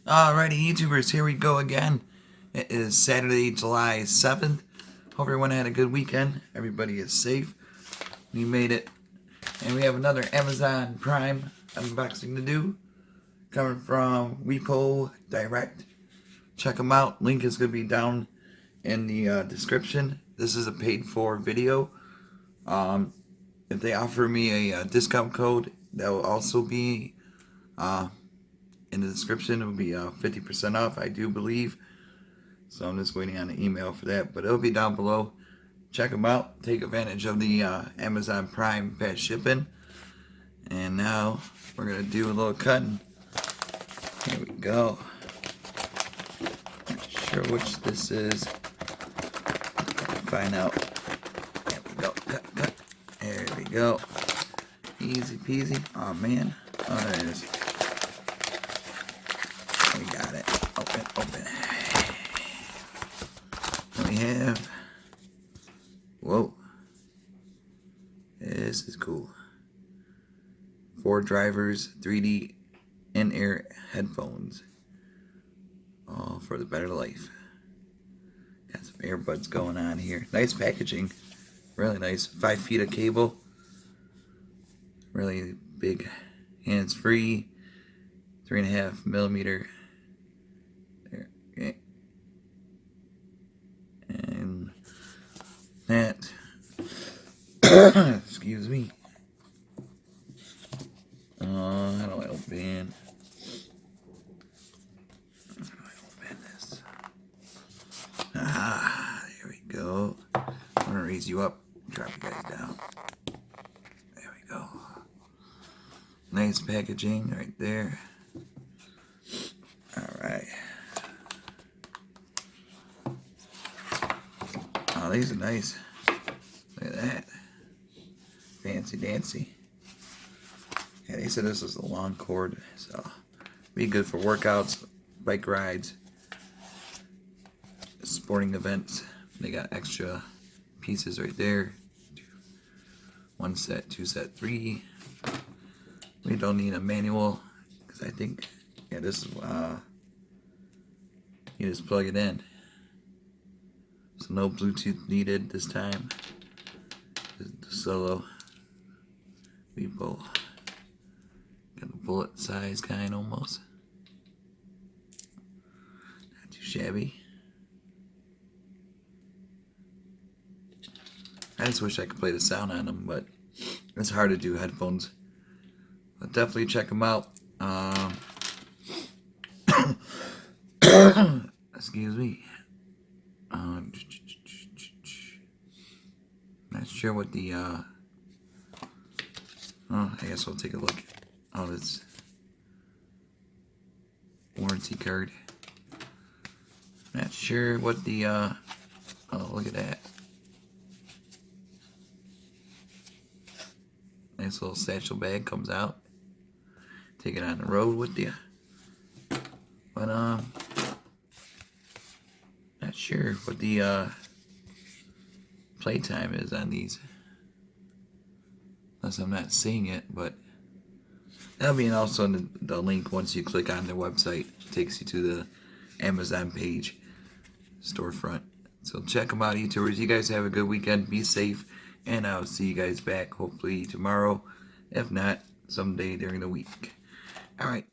Alrighty, YouTubers, here we go again. It is Saturday, July 7th. Hope everyone had a good weekend. Everybody is safe. We made it. And we have another Amazon Prime unboxing to do. Coming from Wieppo Direct. Check them out. Link is going to be down in the description. This is a paid-for video. If they offer me a discount code, that will also be in the description. It will be 50% off, I do believe. So I'm just waiting on an email for that, but it'll be down below. Check them out. Take advantage of the Amazon Prime fast shipping. And now we're going to do a little cutting. Here we go. Not sure which this is. Find out. There we go. Cut, cut. There we go. Easy peasy. Oh man. Oh, there it is. We got it. Open, open. We have. Whoa. This is cool. 4 drivers, 3D in-ear headphones. All for the better life. Got some earbuds going on here. Nice packaging. Really nice. 5 feet of cable. Really big, hands-free. 3.5 millimeter. There. Okay. And that. Excuse me. How do I open? How do I open this? Ah, there we go. I'm gonna raise you up, drop you guys down. There we go. Nice packaging right there. Alright. Oh, these are nice. Look at that. Fancy dancy. Yeah, they said this is a long cord, so be good for workouts, bike rides, sporting events. They got extra pieces right there. 1 set, 2 set, 3. We don't need a manual because I think, yeah, this is you just plug it in. So no Bluetooth needed this time. The solo Wieppo. Got a bullet size kind almost. Not too shabby. I just wish I could play the sound on them, but it's hard to do headphones. But definitely check them out. Excuse me. Not sure what the oh, I guess we'll take a look. Oh, this warranty card. Not sure what the oh, look at that. Nice little satchel bag comes out. Take it on the road with you. But not sure what the playtime is on these. Unless I'm not seeing it, but that'll be also in the link once you click on their website. It takes you to the Amazon page, storefront. So check them out, YouTubers. You guys have a good weekend. Be safe. And I'll see you guys back hopefully tomorrow. If not, someday during the week. Alright.